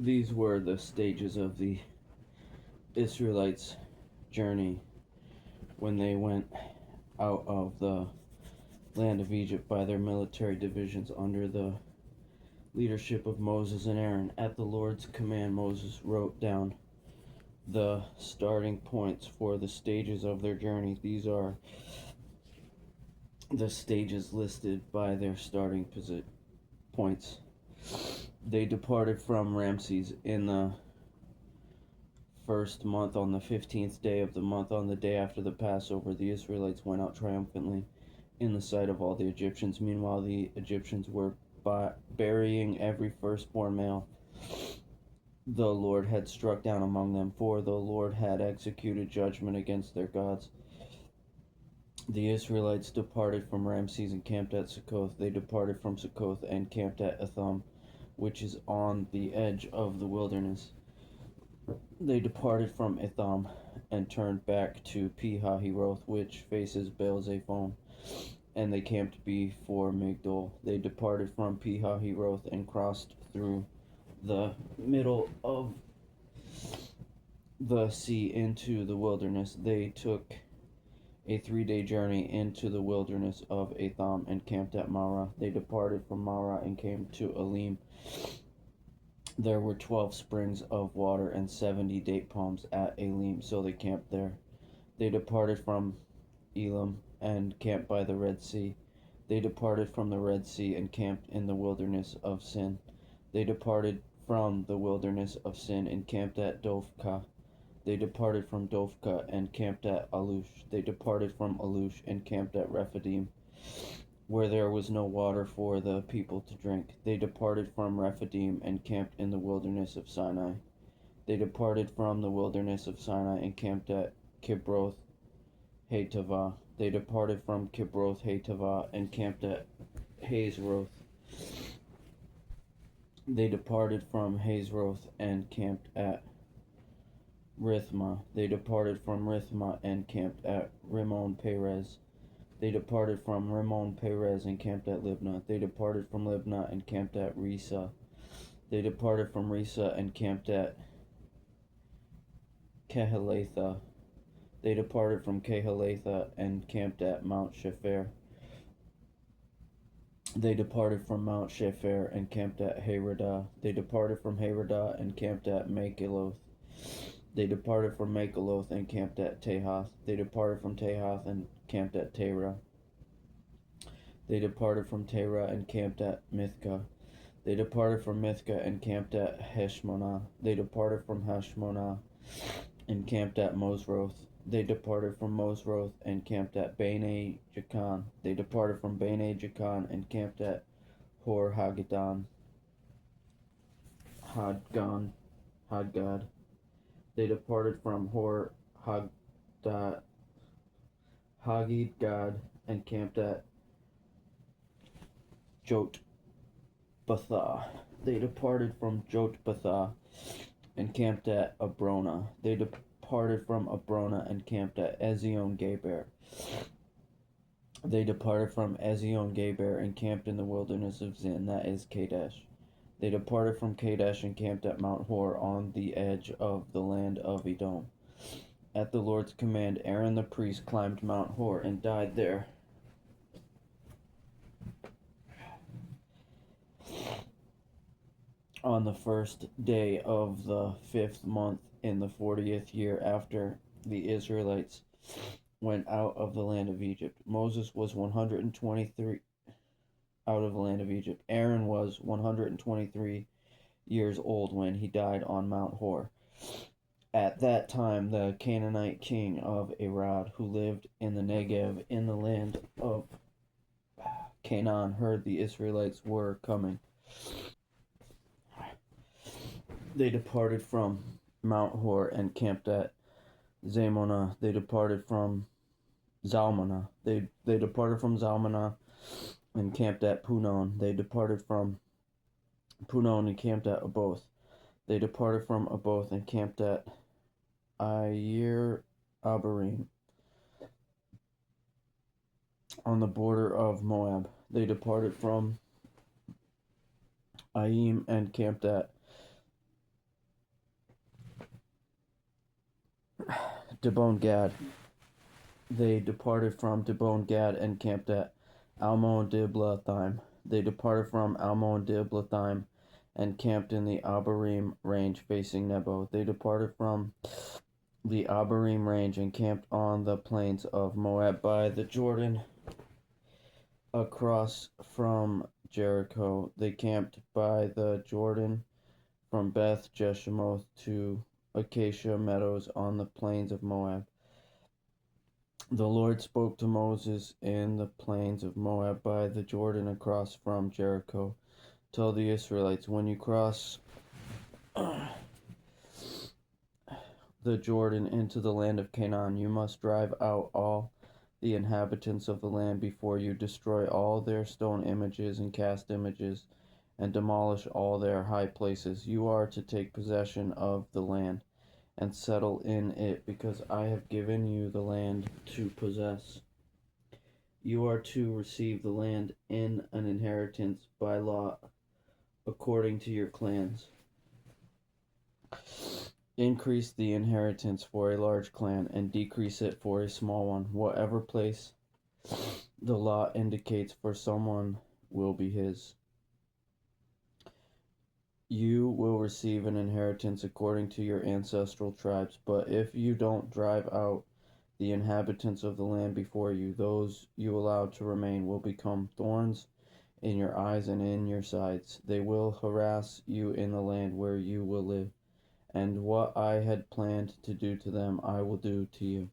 These were the stages of the Israelites' journey when they went out of the land of Egypt by their military divisions under the leadership of Moses and Aaron. At the Lord's command, Moses wrote down the starting points for the stages of their journey. These are the stages listed by their starting points. They departed from Ramses in the first month on the 15th day of the month. On the day after the Passover, the Israelites went out triumphantly in the sight of all the Egyptians. Meanwhile, the Egyptians were burying every firstborn male the Lord had struck down among them, for the Lord had executed judgment against their gods. The Israelites departed from Ramses and camped at Succoth. They departed from Succoth and camped at Etham, which is on the edge of the wilderness. They departed from Etham and turned back to Pi-hahiroth, which faces Baal-zephon, and they camped before Migdol. They departed from Pi-hahiroth and crossed through the middle of the sea into the wilderness. They took a 3-day journey into the wilderness of Etham and camped at Marah. They departed from Marah and came to Elim. There were 12 springs of water and 70 date palms at Elim, so they camped there. They departed from Elim and camped by the Red Sea. They departed from the Red Sea and camped in the wilderness of Sin. They departed from the wilderness of Sin and camped at Dophkah. They departed from Dophkah and camped at Alush. They departed from Alush and camped at Rephidim, where there was no water for the people to drink. They departed from Rephidim and camped in the wilderness of Sinai. They departed from the wilderness of Sinai and camped at Kibroth Hattaavah. They departed from Kibroth Hattaavah and camped at Hazeroth. They departed from Hazeroth and camped at Rithmah. They departed from Rithmah and camped at Rimmon Perez. They departed from Rimmon Perez and camped at Libnah. They departed from Libnah and camped at Risa. They departed from Risa and camped at Kehelatha. They departed from Kehelatha and camped at Mount Shepher. They departed from Mount Shepher and camped at Haradah. They departed from Haradah and camped at Makheloth. They departed from Makheloth and camped at Tahath. They departed from Tahath and camped at Terah. They departed from Terah and camped at Mithkah. They departed from Mithkah and camped at Heshmonah. They departed from Heshmonah and camped at Mosroth. They departed from Mosroth and camped at Bene Jacan. They departed from Bene Jacan and camped at Hor Haggadah. Hadgad. They departed from Hor Haggidgad and camped at Jotbathah. They departed from Jotbathah and camped at Abrona. They departed from Abrona and camped at Ezion Geber. They departed from Ezion Geber and camped in the wilderness of Zin, that is Kadesh. They departed from Kadesh and camped at Mount Hor on the edge of the land of Edom. At the Lord's command, Aaron the priest climbed Mount Hor and died there. On the first day of the 5th month in the 40th year after the Israelites went out of the land of Egypt. Moses was 123 out of the land of Egypt. Aaron was 123 years old when he died on Mount Hor. At that time, the Canaanite king of Arad, who lived in the Negev in the land of Canaan, heard the Israelites were coming. They departed from Mount Hor and camped at Zamonah. They departed from Zalmanah. They departed from Zalmanah and camped at Punon. They departed from Punon and camped at Oboth. They departed from Oboth and camped at Ayir Abarim on the border of Moab. They departed from Aim and camped at Dibon Gad. They departed from Dibon Gad and camped at Almon Diblathaim. They departed from Almon Diblathaim and camped in the Abarim range facing Nebo. They departed from the Abarim range and camped on the plains of Moab by the Jordan across from Jericho. They camped by the Jordan from Beth Jeshimoth to Acacia Meadows on the plains of Moab. The Lord spoke to Moses in the plains of Moab by the Jordan across from Jericho. Tell the Israelites, when you cross the Jordan into the land of Canaan, you must drive out all the inhabitants of the land before you, destroy all their stone images and cast images, and demolish all their high places. You are to take possession of the land and settle in it, because I have given you the land to possess. You are to receive the land in an inheritance by lot, according to your clans. Increase the inheritance for a large clan, and decrease it for a small one. Whatever place the lot indicates for someone will be his. You will receive an inheritance according to your ancestral tribes, but if you don't drive out the inhabitants of the land before you, those you allow to remain will become thorns in your eyes and in your sides. They will harass you in the land where you will live, and what I had planned to do to them I will do to you.